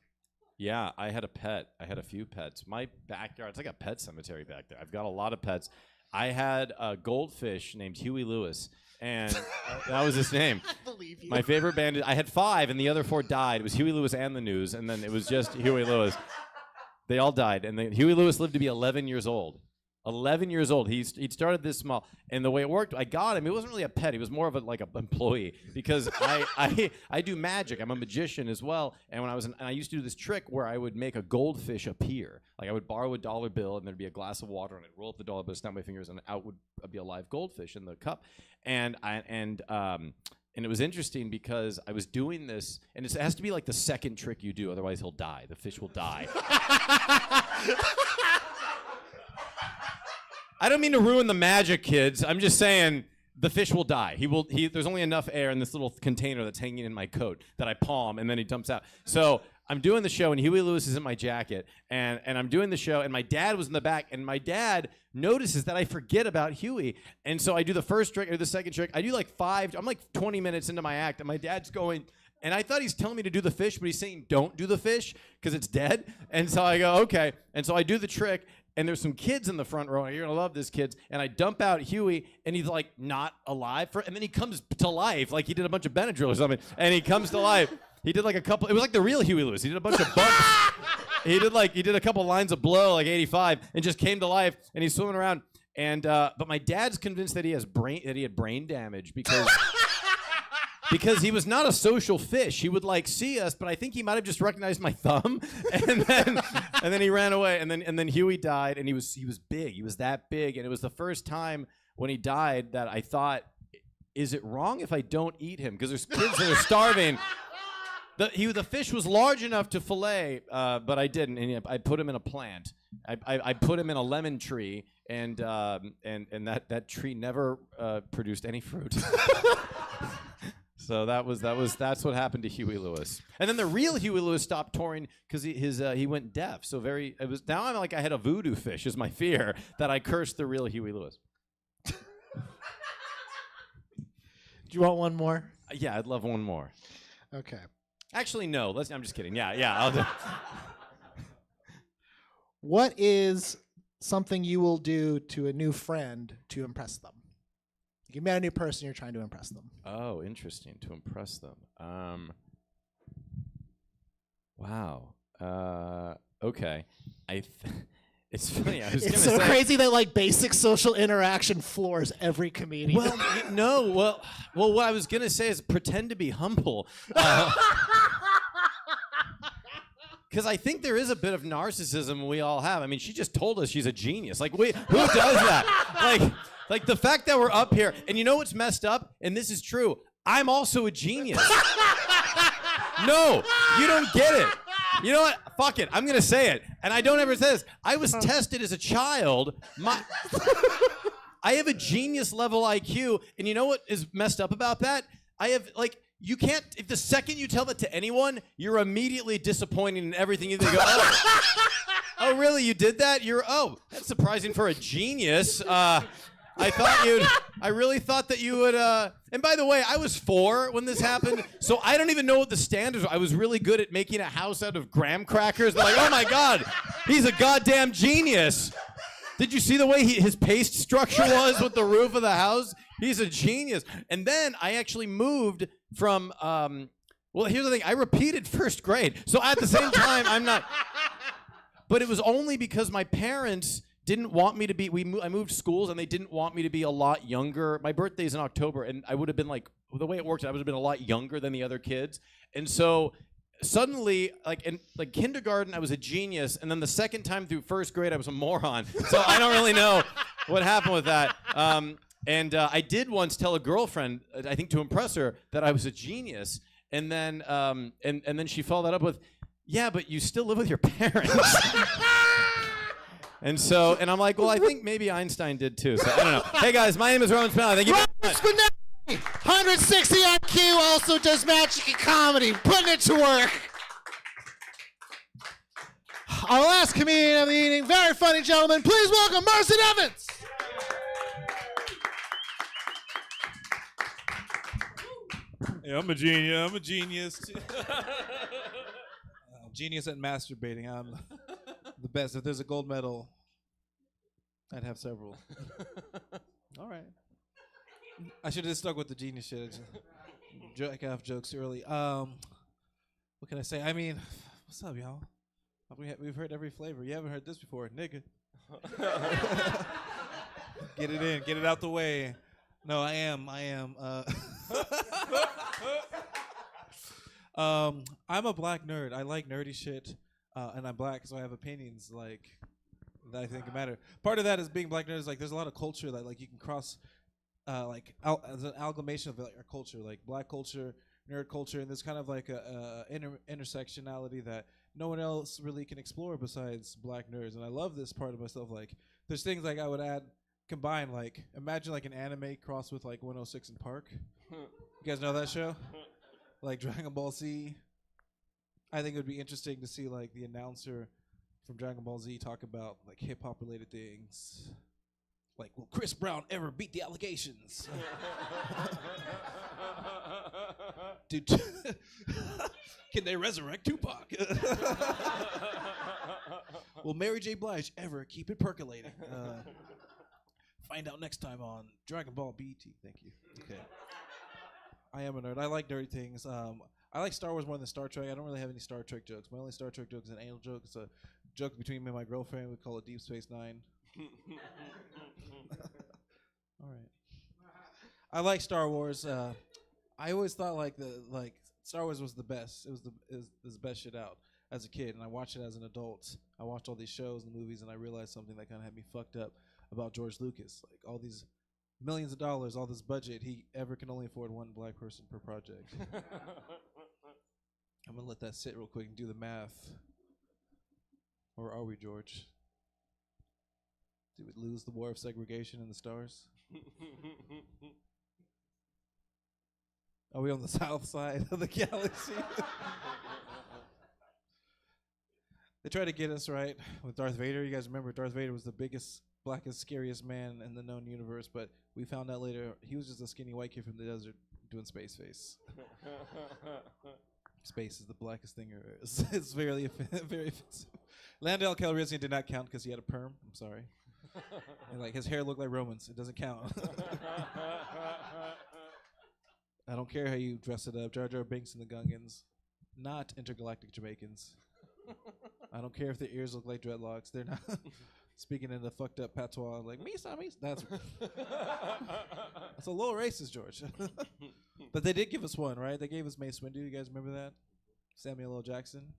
Yeah, I had a pet. I had a few pets. My backyard, it's like a pet cemetery back there. I've got a lot of pets. I had a goldfish named Huey Lewis, and that was his name. I believe you. My favorite band, I had 5, and the other 4 died. It was Huey Lewis and the News, and then it was just Huey Lewis. They all died, and Huey Lewis lived to be 11 years old. 11 years old. He'd started this small, and the way it worked, I got him. It wasn't really a pet. He was more of an employee because I do magic. I'm a magician as well. And when I used to do this trick where I would make a goldfish appear. Like I would borrow a dollar bill, and there'd be a glass of water, and I'd roll up the dollar bill, snap my fingers, and out would be a live goldfish in the cup. And it was interesting because I was doing this, and it has to be like the second trick you do, otherwise he'll die. The fish will die. I don't mean to ruin the magic, kids. I'm just saying the fish will die. There's only enough air in this little container that's hanging in my coat that I palm, and then he dumps out. So I'm doing the show, and Huey Lewis is in my jacket, and I'm doing the show, and my dad was in the back, and my dad notices that I forget about Huey. And so I do the first trick or the second trick. I do like 5. I'm like 20 minutes into my act, and my dad's going, and I thought he's telling me to do the fish, but he's saying don't do the fish because it's dead. And so I go, okay. And so I do the trick, and there's some kids in the front row, and you're gonna love this, kids. And I dump out Huey, and he's like not alive, and then he comes to life, like he did a bunch of Benadryl or something, and he comes to life. He did like a couple. It was like the real Huey Lewis. He did a bunch of bumps. He did a couple lines of blow, like 85, and just came to life. And he's swimming around. And but my dad's convinced that he had brain damage because. Because he was not a social fish. He would like see us, but I think he might have just recognized my thumb, and then he ran away. And then Huey died, and he was big. He was that big, and it was the first time when he died that I thought, is it wrong if I don't eat him? Because there's kids that are starving. The fish was large enough to fillet, but I didn't. And I put him in a plant. I put him in a lemon tree, and that tree never produced any fruit. So that's what happened to Huey Lewis. And then the real Huey Lewis stopped touring because he went deaf. So now I'm like I had a voodoo fish is my fear that I cursed the real Huey Lewis. Do you want one more? Yeah, I'd love one more. Okay. Actually, no. I'm just kidding. Yeah, I'll do. What is something you will do to a new friend to impress them? You met a new person, you're trying to impress them. Oh, interesting. To impress them. Wow. Okay. It's funny. It's so crazy that like basic social interaction floors every comedian. Well, no. Well, what I was gonna say is pretend to be humble. Because I think there is a bit of narcissism we all have. I mean, she just told us she's a genius. Like, who does that? Like the fact that we're up here, and you know what's messed up? And this is true. I'm also a genius. No, you don't get it. You know what? Fuck it. I'm going to say it. And I don't ever say this. I was tested as a child. I have a genius level IQ. And you know what is messed up about that? I have, like, you can't, if the second you tell that to anyone, you're immediately disappointed in everything. They go, oh, really? You did that? That's surprising for a genius. I really thought that you would, and by the way, I was 4 when this happened, so I don't even know what the standards were. I was really good at making a house out of graham crackers. They're like, oh my God, he's a goddamn genius. Did you see the way his paste structure was with the roof of the house? He's a genius. And then I actually moved from. Well, here's the thing. I repeated first grade, so at the same time, I'm not. But it was only because my parents didn't want me to be. I moved schools, and they didn't want me to be a lot younger. My birthday's in October, and I would have been like the way it worked. I would have been a lot younger than the other kids, and so. Suddenly, like in kindergarten, I was a genius, and then the second time through first grade, I was a moron. So I don't really know what happened with that. And I did once tell a girlfriend, I think to impress her, that I was a genius, and then and then she followed that up with, "Yeah, but you still live with your parents." And I'm like, well, I think maybe Einstein did too. So I don't know. Hey guys, my name is Rowan Spinelli. Thank you very much. 160 IQ, also does magic and comedy, putting it to work. Our last comedian of the evening, very funny gentleman. Please welcome Merson Evans. Yeah, I'm a genius. I'm a genius. Genius at masturbating. I'm the best. If there's a gold medal, I'd have several. All right. I should have just stuck with the genius shit. Jack off jokes early. What can I say? I mean, what's up, y'all? We've heard every flavor. You haven't heard this before, nigga. Get it in. Get it out the way. No, I am. I'm a black nerd. I like nerdy shit, and I'm black, so I have opinions like that I think matter. Part of that is being black nerd is like there's a lot of culture that like you can cross. As an amalgamation of like our culture, like black culture, nerd culture, and there's kind of like a intersectionality that no one else really can explore besides black nerds. And I love this part of myself. Like, there's things like I would combine. Like, imagine like an anime cross with like 106 and Park. You guys know that show? Like Dragon Ball Z. I think it would be interesting to see like the announcer from Dragon Ball Z talk about like hip hop related things. Like, will Chris Brown ever beat the allegations? Dude, can they resurrect Tupac? Will Mary J. Blige ever keep it percolating? Find out next time on Dragon Ball BT. Thank you. Okay. I am a nerd. I like nerdy things. I like Star Wars more than Star Trek. I don't really have any Star Trek jokes. My only Star Trek joke is an anal joke. It's a joke between me and my girlfriend. We call it Deep Space Nine. All right. I like Star Wars. I always thought like Star Wars was the best. It was the best shit out as a kid, and I watched it as an adult. I watched all these shows and movies, and I realized something that kind of had me fucked up about George Lucas. Like all these millions of dollars, all this budget, he ever can only afford one black person per project. I'm gonna let that sit real quick and do the math. Or are we, George? Did we lose the war of segregation in the stars? Are we on the south side of the galaxy? They tried to get us right with Darth Vader. You guys remember Darth Vader was the biggest, blackest, scariest man in the known universe, but we found out later he was just a skinny white kid from the desert doing space face. Space is the blackest thing there is. It's very very offensive. Lando Calrissian did not count because he had a perm. I'm sorry. And like his hair looked like Romans. It doesn't count. I don't care how you dress it up. Jar Jar Binks and the Gungans, not intergalactic Jamaicans. I don't care if their ears look like dreadlocks. They're not speaking in the fucked up patois like Misa. That's a little racist, George. But they did give us one, right? They gave us Mace Windu. You guys remember that? Samuel L. Jackson.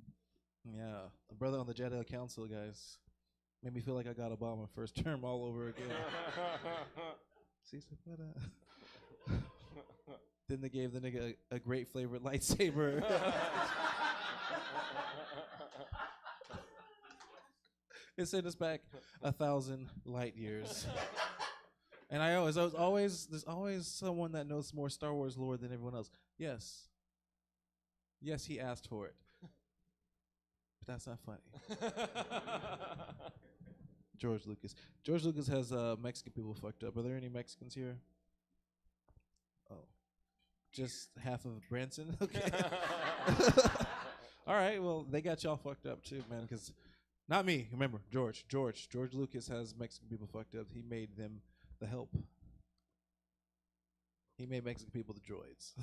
Yeah, a brother on the Jedi Council, guys. Made me feel like I got Obama first term all over again. Then they gave the nigga a great flavored lightsaber. It sent us back 1,000 light years. And there's always someone that knows more Star Wars lore than everyone else. Yes, he asked for it. But that's not funny. George Lucas. George Lucas has Mexican people fucked up. Are there any Mexicans here? Oh. Just half of Branson? Okay. All right, well, they got y'all fucked up too, man, because not me. Remember, George Lucas has Mexican people fucked up. He made them the help. He made Mexican people the droids.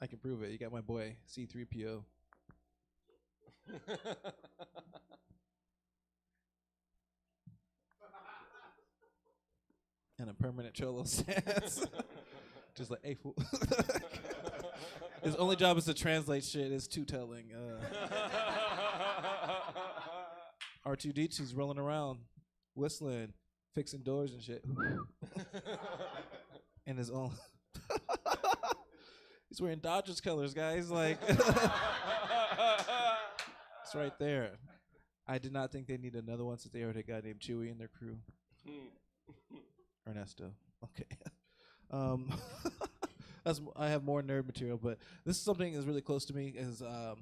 I can prove it. You got my boy C3PO. And a permanent cholo stance. Just like, hey, fool. His only job is to translate shit. Is two-telling. R2D2's rolling around, whistling, fixing doors and shit. And his own. He's wearing Dodgers colors, guys. Like, it's right there. I did not think they need another one since they already had a guy named Chewie in their crew. Ernesto. Okay. I have more nerd material, but this is something that's really close to me. Is I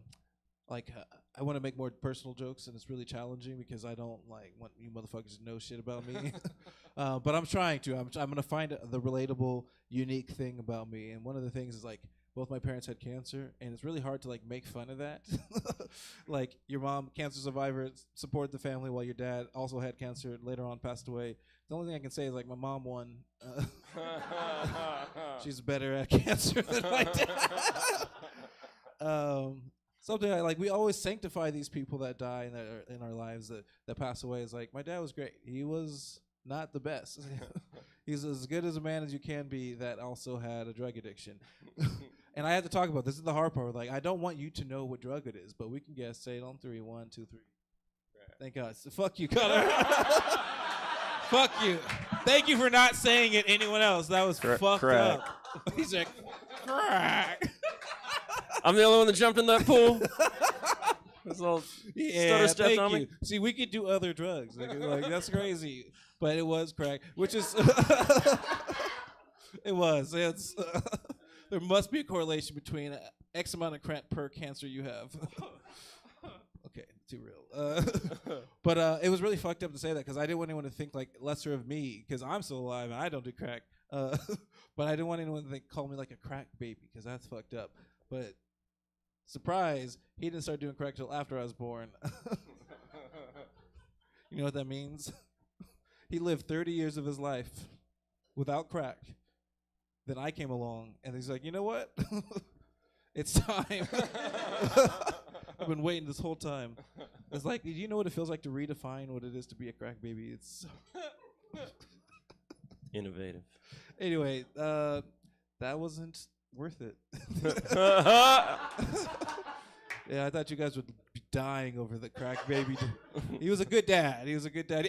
want to make more personal jokes, and it's really challenging because I don't want you motherfuckers to know shit about me. But I'm trying to. I'm gonna find the relatable, unique thing about me. And one of the things is both my parents had cancer, and it's really hard to make fun of that. Like your mom, cancer survivor, supported the family while your dad also had cancer and later on passed away. The only thing I can say is my mom won. She's better at cancer than my dad. Something we always sanctify these people that die in our lives that pass away. Is my dad was great. He was not the best. He's as good as a man as you can be that also had a drug addiction. And I had to talk about this. Is the hard part. I don't want you to know what drug it is, but we can guess. Say it on 3. 1, 2, 3. Right. Thank God. So fuck you, Connor. Fuck you. Thank you for not saying it. Anyone else? That was fucked crack. up. He's like, crack. I'm the only one that jumped in that pool. That's all. Yeah, Stutter on thank you. me. See, we could do other drugs. That's crazy. But it was crack, which is it was. There must be a correlation between X amount of crack per cancer you have. Okay, too real. But it was really fucked up to say that because I didn't want anyone to think lesser of me because I'm still alive and I don't do crack. But I didn't want anyone to call me a crack baby because that's fucked up. But surprise, he didn't start doing crack till after I was born. You know what that means? He lived 30 years of his life without crack. Then I came along, and he's like, you know what? It's time. I've been waiting this whole time. It's do you know what it feels like to redefine what it is to be a crack baby? It's Innovative. Anyway, that wasn't worth it. Yeah, I thought you guys would be dying over the crack baby. He was a good dad.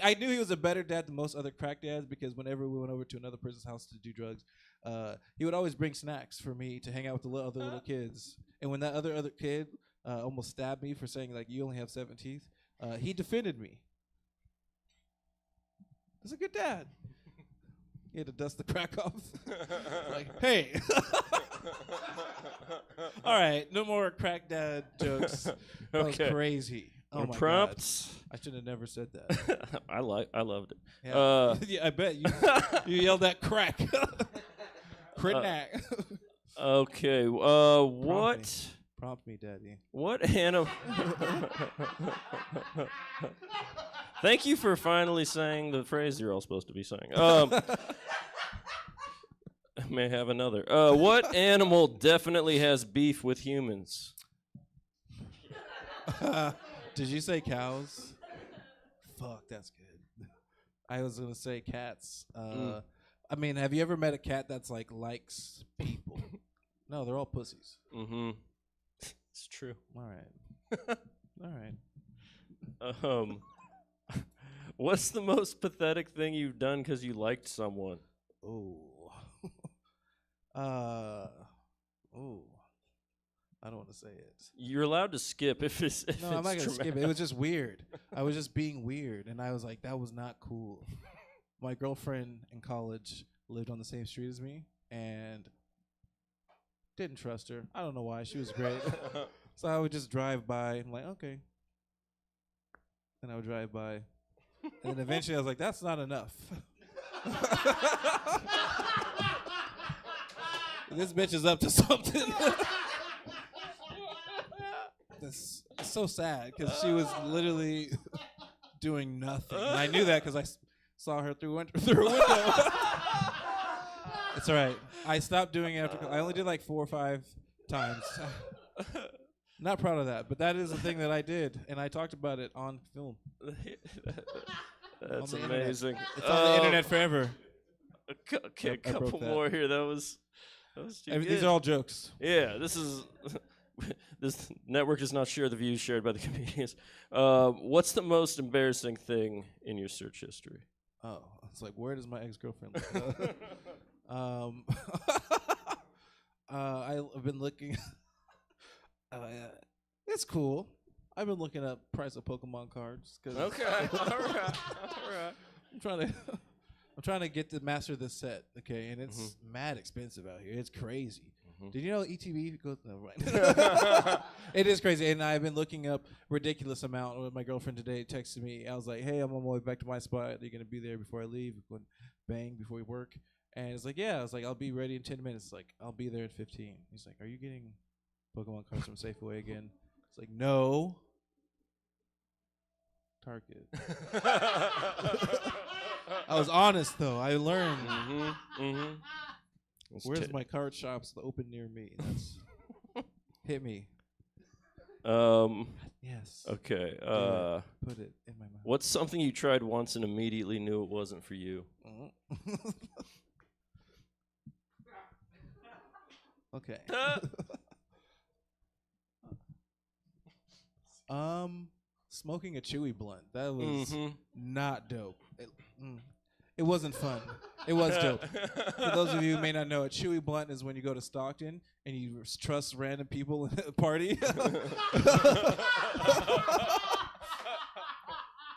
I knew he was a better dad than most other crack dads because whenever we went over to another person's house to do drugs, he would always bring snacks for me to hang out with the other little kids. And when that other kid almost stabbed me for saying you only have 7 teeth, he defended me. He's a good dad. He had to dust the crack off. Hey. All right, no more crack dad jokes. That was crazy. Oh my prompts. God. I should have never said that. I loved it. Yeah, yeah I bet you yelled that crack. Crack. Okay. What? Prompt me, Daddy. What animal? Thank you for finally saying the phrase you're all supposed to be saying. May have another. What animal definitely has beef with humans? Did you say cows? Fuck, that's good. I was gonna say cats. I mean, have you ever met a cat that's likes people? No, they're all pussies. Mm-hmm. It's true. All right. All right. What's the most pathetic thing you've done because you liked someone? Oh. I don't want to say it. You're allowed to skip if it's No, I'm not gonna skip it. It was just weird. I was just being weird, and I was like, that was not cool. My girlfriend in college lived on the same street as me, and didn't trust her. I don't know why. She was great. So I would just drive by. I'm like, okay. And I would drive by. And then eventually I was like, that's not enough. This bitch is up to something. It's so sad because she was literally doing nothing. And I knew that because I saw her through a window. It's all right. I stopped doing it after. I only did 4 or 5 times. Not proud of that, but that is the thing that I did, and I talked about it on film. That's On the internet. amazing. It's on the internet forever. Okay, a Yep, I broke couple that. more here. That was too These good. are all jokes. Yeah, this is this network does not share the views shared by the comedians. What's the most embarrassing thing in your search history? Oh, it's like, where does my ex-girlfriend live? I've been looking. It's cool. I've been looking up price of Pokemon cards. Okay, all right. I'm trying to get to master this set. Okay, and it's mad expensive out here. It's crazy. Did you know ETB goes? No, right. It is crazy, and I've been looking up ridiculous amount. When my girlfriend today texted me, I was like, "Hey, I'm on my way back to my spot. Are you gonna be there before I leave? We're going bang before we work." And it's like, "Yeah." I was like, "I'll be ready in 10 minutes." Like, "I'll be there in 15." He's like, "Are you getting Pokemon cards from Safeway again?" It's like, "No." Target. I was honest though. I learned. Where's my card shops that open near me? That's hit me. Yes. Okay. Put it in my mouth. What's something you tried once and immediately knew it wasn't for you? Okay. Smoking a chewy blunt. That was not dope. It wasn't fun. It was dope. For those of you who may not know, a chewy blunt is when you go to Stockton and you trust random people at a party.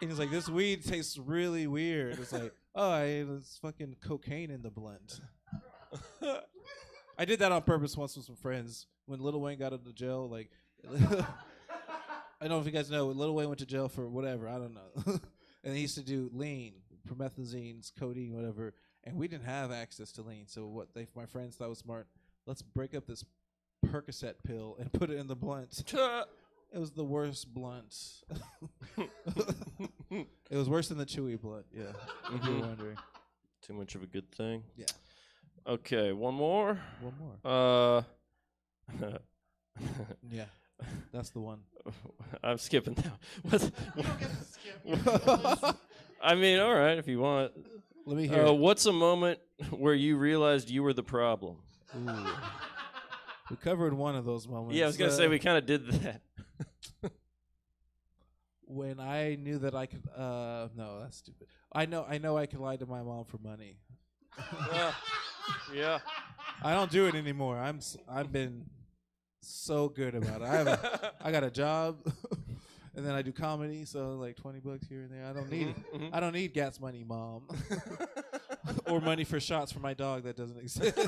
And it's like, this weed tastes really weird. It's like, oh, there's fucking cocaine in the blunt. I did that on purpose once with some friends. When Lil Wayne got into jail, like, I don't know if you guys know, Lil Wayne went to jail for whatever, I don't know. And he used to do lean, promethazines, codeine, whatever. And we didn't have access to lean. So what my friends thought was smart, let's break up this Percocet pill and put it in the blunt. It was the worst blunt. It was worse than the chewy blunt, yeah. If you're wondering. Too much of a good thing? Yeah. Okay, one more? One more. Yeah. That's the one. I'm skipping that. I mean, all right, if you want. Let me hear it. What's a moment where you realized you were the problem? Ooh. We covered one of those moments. Yeah, I was going to say we kind of did that. When I knew that I could, no, that's stupid. I know I could lie to my mom for money. Yeah. I don't do it anymore. I've been so good about it. I got a job, and then I do comedy, so like $20 here and there. I don't need gas money, Mom, or money for shots for my dog that doesn't exist.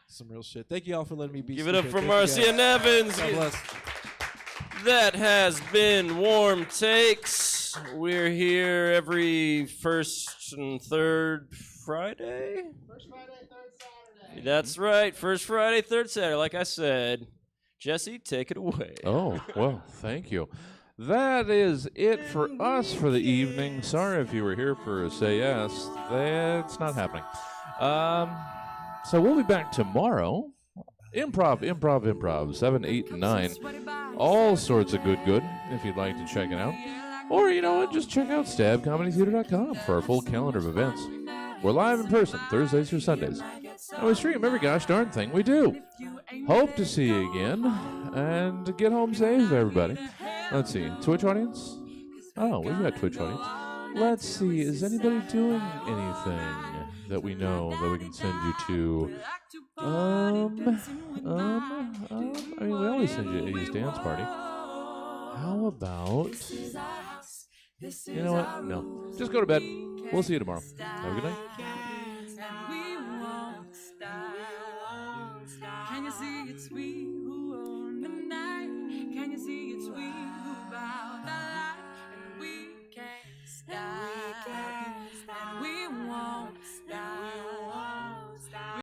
Some real shit. Thank you all for letting me be. Give it up stupid. for Thank you Marcia guys. Nevins. God bless. That has been Warm Takes. We're here every first and third Friday. First Friday, third Saturday. That's right. First Friday, third Saturday. Like I said, Jesse, take it away. Oh, well, thank you. That is it for us for the evening. Sorry if you were here for Say Yes. That's not happening. So we'll be back tomorrow. Improv, 7, 8, and 9. All sorts of good, if you'd like to check it out. Or, you know what, just check out stabcomedytheater.com for our full calendar of events. We're live in person Thursdays through Sundays. And we stream every gosh darn thing we do. Hope to see you again. And get home safe, everybody. Let's see. Twitch audience? Oh, we've got Twitch audience. Let's see. Is anybody doing anything that we know that we can send you to? I mean, we always send you to Eddie's dance party. How about... You know what? No. Just go to bed. We'll see you tomorrow. Have a good night. Can you see it's sweet?